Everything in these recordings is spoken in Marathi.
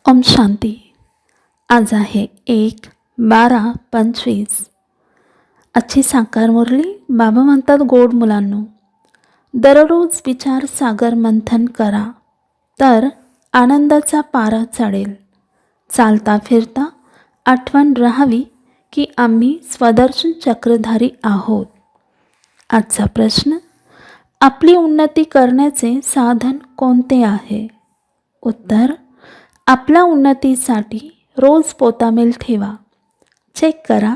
ओम शांती. आज आहे 1/12/25. आजची साकार मुरली. बाबा म्हणतात, गोड मुलांनो, दररोज विचार सागर मंथन करा तर आनंदाचा पारा चढेल. चालता फिरता आठवण राहावी की आम्ही स्वदर्शन चक्रधारी आहोत. आजचा प्रश्न, आपली उन्नती करण्याचे साधन कोणते आहे? उत्तर, आपल्या उन्नतीसाठी रोज पोतामेल ठेवा. चेक करा,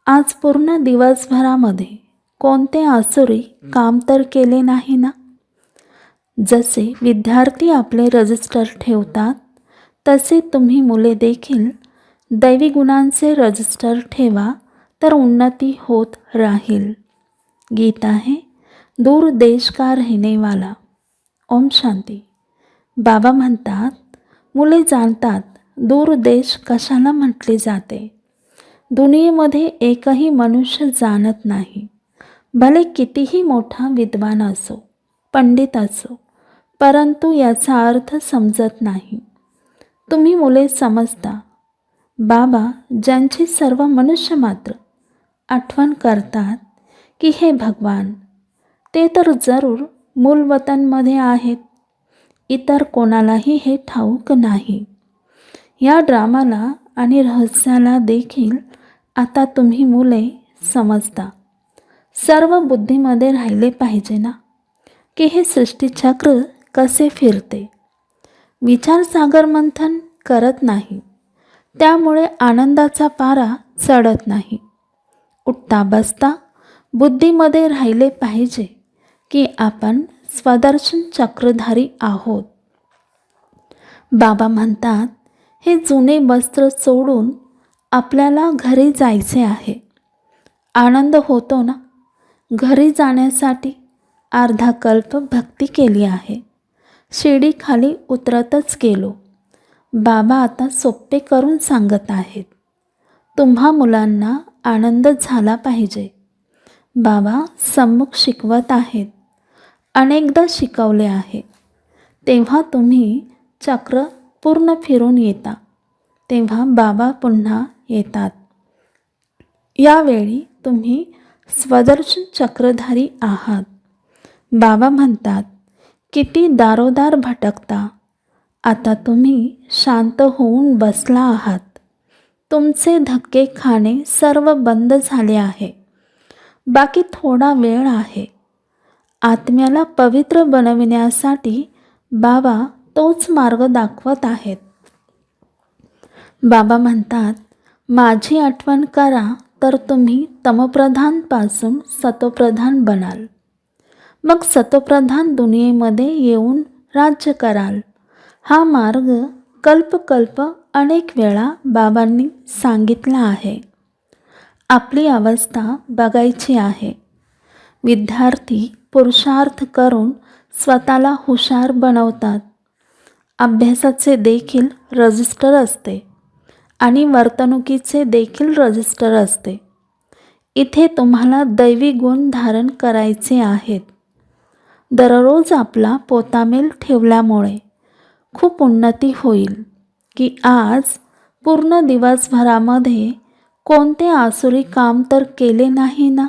आज पूर्ण दिवसभरामध्ये कोणते आसुरी काम तर केले नाही ना. जसे विद्यार्थी आपले रजिस्टर ठेवतात तसे तुम्ही मुले देखील दैवी गुणांचे रजिस्टर ठेवा तर उन्नती होत राहील. गीत आहे, दूर देश का रहने वाला. ओम शांती. बाबा म्हणतात, मुले जाणतात दूर देश कशाला म्हटले जाते. दुनियेमध्ये एकही मनुष्य जाणत नाही, भले कितीही मोठा विद्वान असो, पंडित असो, परंतु याचा अर्थ समजत नाही. तुम्ही मुले समजता. बाबा ज्यांची सर्व मनुष्य मात्र आठवण करतात की हे भगवान, ते तर जरूर मूलवतनमध्ये आहेत. इतर कोणालाही हे ठाऊक नाही. या ड्रामाला आणि रहस्याला देखील आता तुम्ही मुले समजता. सर्व बुद्धीमध्ये राहिले पाहिजे ना की हे सृष्टीचक्र कसे फिरते. विचार सागर मंथन करत नाही, त्यामुळे आनंदाचा पारा चढत नाही. उठता बसता बुद्धीमध्ये राहिले पाहिजे की आपण स्वदर्शन चक्रधारी आहोत. बाबा म्हणतात, हे जुने वस्त्र सोडून आपल्याला घरी जायचे आहे. आनंद होतो ना. घरी जाण्यासाठी अर्धा कल्प भक्ती केली आहे. शिडी खाली उतरतच गेलो. बाबा आता सोपे करून सांगत आहेत. तुम्हा मुलांना आनंद झाला पाहिजे. बाबा सम्मुख शिकवत आहेत. अनेकदा शिकवले आहे. तेव्हा तुम्ही चक्र पूर्ण फिरून येता, तेव्हा बाबा पुन्हा येतात. यावेळी तुम्ही स्वदर्शन चक्रधारी आहात. बाबा म्हणतात, किती दारोदार भटकता, आता तुम्ही शांत होऊन बसला आहात. तुमचे धक्के खाणे सर्व बंद झाले आहे. बाकी थोडा वेळ आहे. आत्म्याला पवित्र बनविण्यासाठी बाबा तोच मार्ग दाखवत आहेत. बाबा म्हणतात, माझी आठवण करा तर तुम्ही तमप्रधानपासून सतोप्रधान बनाल. मग सतोप्रधान दुनियेमध्ये येऊन राज्य कराल. हा मार्ग कल्पकल्प अनेक वेळा बाबांनी सांगितला आहे. आपली अवस्था बघायची आहे. विद्यार्थी पुरुषार्थ करून स्वतःला हुशार बनवतात. अभ्यासाचे देखील रजिस्टर असते आणि वर्तणुकीचे देखील रजिस्टर असते. इथे तुम्हाला दैवी गुण धारण करायचे आहेत. दररोज आपला पोतामेल ठेवल्यामुळे खूप उन्नती होईल की आज पूर्ण दिवसभरामध्ये कोणते आसुरी काम तर केले नाही ना.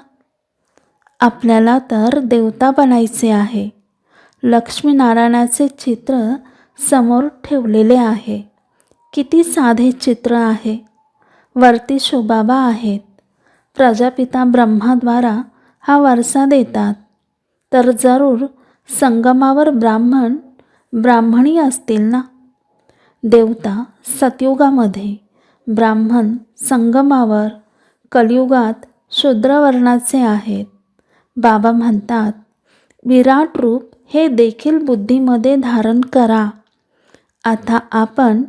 आपल्याला तर देवता बनायचे आहे. लक्ष्मीनारायणाचे चित्र समोर ठेवलेले आहे. किती साधे चित्र आहे. वरती शोबाबा आहेत. प्रजापिता ब्रह्माद्वारा हा वारसा देतात. तर जरूर संगमावर ब्राह्मणी असतील ना. देवता सतयुगामध्ये, ब्राह्मण संगमावर, कलियुगात शूद्रवर्णाचे आहेत. बाबा म्हणतात, विराट रूप हे देखील बुद्धीमध्ये धारण करा. आता आपण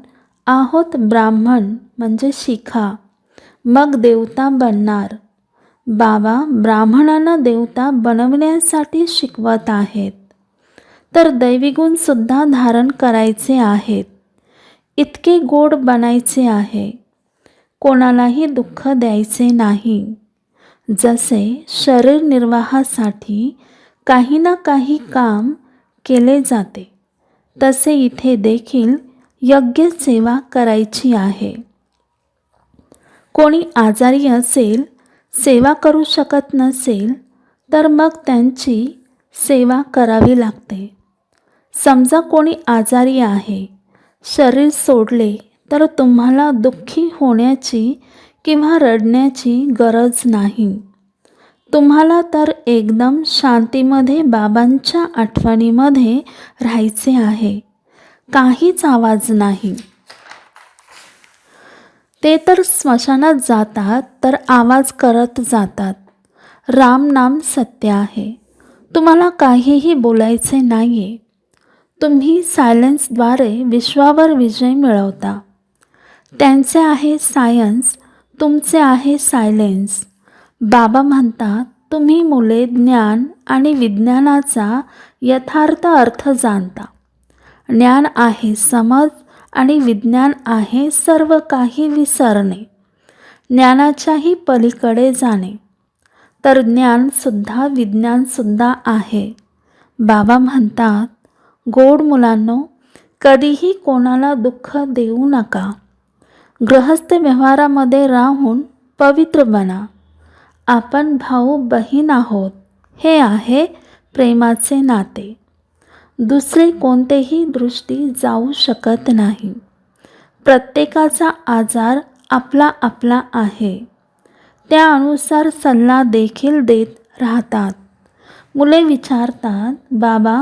आहोत ब्राह्मण म्हणजे शिखा, मग देवता बनणार. बाबा ब्राह्मणांना देवता बनवण्यासाठी शिकवत आहेत. तर दैवीगुणसुद्धा धारण करायचे आहेत. इतके गोड बनायचे आहे. कोणालाही दुःख द्यायचे नाही. जसे शरीर निर्वाहासाठी काही ना काही काम केले जाते, तसे इथे देखील योग्य सेवा करायची आहे. कोणी आजारी असेल, सेवा करू शकत नसेल, तर मग त्यांची सेवा करावी लागते. समजा कोणी आजारी आहे, शरीर सोडले तर तुम्हाला दुःखी होण्याची किंवा रडण्याची गरज नाही. तुम्हाला तर एकदम शांतीमध्ये बाबांच्या आठवणीमध्ये राहायचे आहे. काहीच आवाज नाही. ते तर स्मशानात जातात तर आवाज करत जातात. राम नाम सत्य आहे. तुम्हाला काहीही बोलायचे नाहीये. तुम्ही सायलेन्सद्वारे विश्वावर विजय मिळवता. त्यांचे आहे सायन्स, तुमचे आहे सायलेन्स. बाबा म्हणतात तुम्ही मुले ज्ञान आणि विज्ञानाचा यथार्थ अर्थ जाणता. ज्ञान आहे समज आणि विज्ञान आहे सर्व काही विसरणे, ज्ञानाच्याही पलीकडे जाणे. तर ज्ञानसुद्धा विज्ञानसुद्धा आहे. बाबा म्हणतात गोड मुलांनो, कधीही कोणाला दुःख देऊ नका. गृहस्थ व्यवहारामध्ये राहून पवित्र बना. आपण भाऊ बहीण आहोत. हे आहे प्रेमाचे नाते. दुसरे कोणतेही दृष्टी जाऊ शकत नाही. प्रत्येकाचा आजार आपला आपला आहे. त्यानुसार सल्ला देखील देत राहतात. मुले विचारतात, बाबा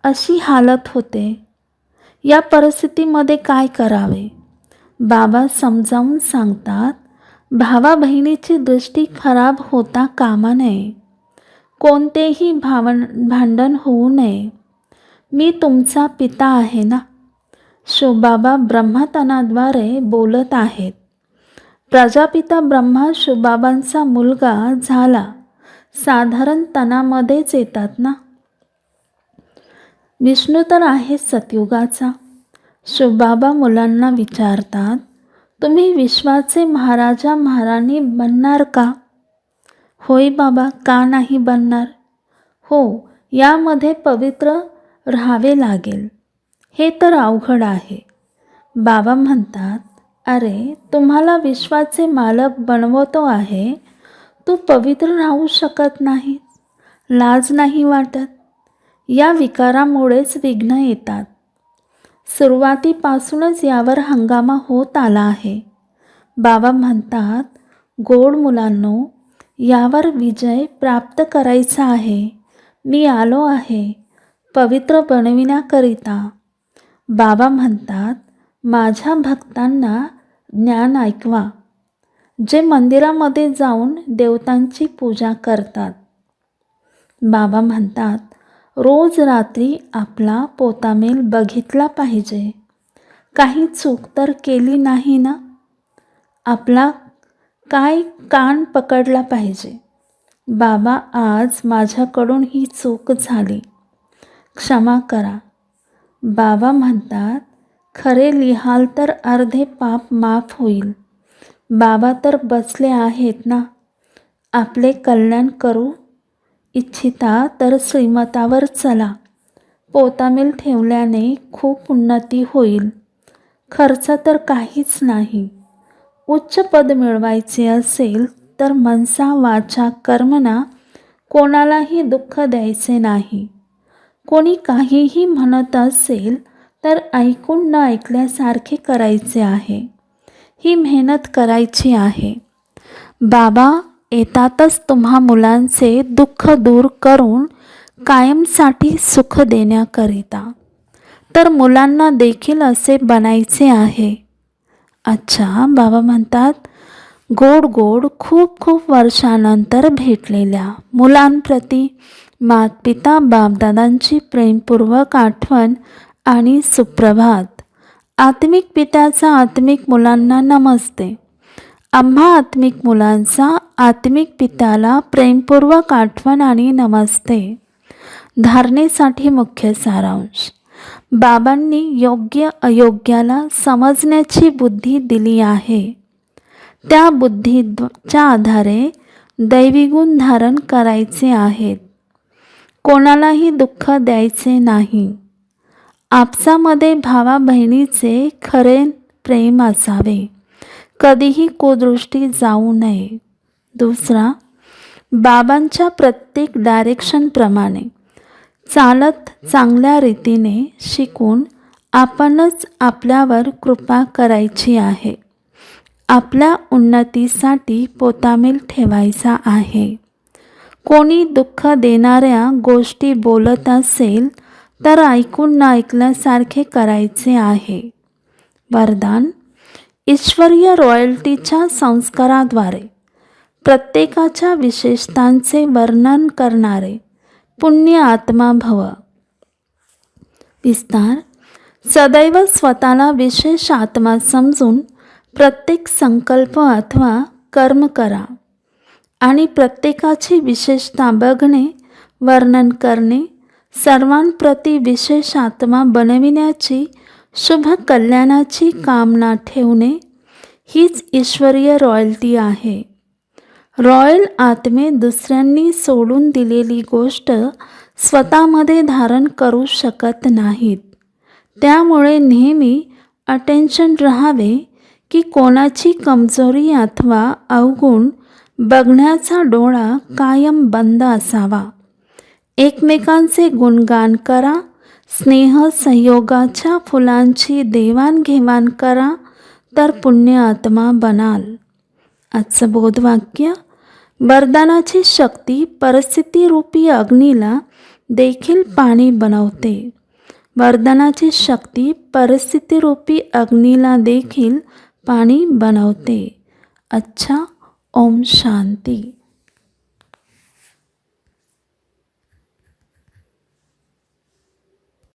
अशी हालत होते, या परिस्थितीमध्ये काय करावे? बाबा समजावून सांगतात, भावा बहिणीची दृष्टी खराब होता कामा नये. कोणतेही भांडण होऊ नये. मी तुमचा पिता आहे ना. शिवबाबा ब्रह्मतनाद्वारे बोलत आहेत. प्रजापिता ब्रह्मा शिवबाबांचा मुलगा झाला. साधारण तनामध्येच येतात ना. विष्णू तर आहे सतयुगाचा. शिवबाबा मुलांना विचारतात, तुम्ही विश्वाचे महाराजा महाराणी बनणार का? होय बाबा, का नाही बनणार? हो, यामध्ये पवित्र राहावे लागेल. हे तर अवघड आहे. बाबा म्हणतात, अरे तुम्हाला विश्वाचे मालक बनवतो आहे, तू पवित्र राहू शकत नाही. लाज नाही वाटत? या विकारामुळेच विघ्न येतात. सुरुवातीपासूनच यावर हंगामा होत आला आहे. बाबा म्हणतात, गोड मुलांनो, यावर विजय प्राप्त करायचा आहे. मी आलो आहे पवित्र बनविण्याकरिता. बाबा म्हणतात, माझ्या भक्तांना ज्ञान ऐकवा, जे मंदिरामध्ये जाऊन देवतांची पूजा करतात. बाबा म्हणतात, रोज रात्री आपला पोतामेल बघितला पाहिजे. काही चूक तर केली नाही ना. आपला काय कान पकडला पाहिजे. बाबा, आज माझ्याकडून ही चूक झाली, क्षमा करा. बाबा म्हणतात, खरे लिहाल तर अर्धे पाप माफ होईल. बाबा तर बसले आहेत ना. आपले कल्याण करू इच्छिता तर श्रीमतावर चला. पोतामेल ठेवल्याने खूप उन्नती होईल. खर्च तर काहीच नाही. उच्च पद मिळवायचे असेल तर मनसा वाचा कर्मना कोणालाही दुःख द्यायचे नाही. कोणी काहीही म्हणत असेल तर ऐकून न ऐकल्यासारखे करायचे आहे. ही मेहनत करायची आहे. बाबा येतातच तुम्हा मुलांचे दुःख दूर करून कायमसाठी सुख देण्याकरिता. तर मुलांना देखील असे बनायचे आहे. अच्छा, बाबा म्हणतात, गोड गोड खूप खूप वर्षानंतर भेटलेल्या मुलांप्रती मातपिता बापदादांची प्रेमपूर्वक आठवण आणि सुप्रभात. आत्मिक पित्याचा आत्मिक मुलांना नमस्ते. आम्हा आत्मिक मुलांचा आत्मिक पित्याला प्रेमपूर्वक आठवण आणि नमस्ते. धारणेसाठी मुख्य सारांश. बाबांनी योग्य अयोग्याला समजण्याची बुद्धी दिली आहे. त्या बुद्धीच्या आधारे दैवीगुण धारण करायचे आहेत. कोणालाही दुःख द्यायचे नाही. आपसामध्ये भावा बहिणीचे खरे प्रेम असावे. कधीही कुदृष्टी जाऊ नये. दुसरा, बाबांच्या प्रत्येक डायरेक्शनप्रमाणे चालत चांगल्या रीतीने शिकून आपणच आपल्यावर कृपा करायची आहे. आपल्या उन्नतीसाठी पोतामेल ठेवायचा आहे. कोणी दुःख देणाऱ्या गोष्टी बोलत असेल तर ऐकून न ऐकल्यासारखे करायचे आहे. वरदान, ईश्वरीय रॉयल्टीच्या संस्काराद्वारे प्रत्येकाच्या विशेषतांचे वर्णन करणारे पुण्य आत्मा भव. विस्तार, सदैव स्वतःला विशेष आत्मा समजून प्रत्येक संकल्प अथवा कर्म करा आणि प्रत्येकाची विशेषता बघणे, वर्णन करणे, सर्वांप्रती विशेष आत्मा बनविण्याची शुभ कल्याणाची कामना ठेवणे हीच ईश्वरीय रॉयल्टी आहे. रॉयल आत्मे दुसऱ्यांनी सोडून दिलेली गोष्ट स्वतःमध्ये धारण करू शकत नाहीत. त्यामुळे नेहमी अटेन्शन राहावे की कोणाची कमजोरी अथवा अवगुण बघण्याचा डोळा कायम बंद असावा. एकमेकांचे गुणगान करा. स्नेह सहयोगाच्या फुलांची देवाणघेवाण करा तर पुण्य आत्मा बनाल. आजचं बोधवाक्य, वरदानाची शक्ती परिस्थितीरूपी अग्नीला देखील पाणी बनवते. वरदानाची शक्ती परिस्थितीरूपी अग्नीला देखील पाणी बनवते. अच्छा. ओम शांती.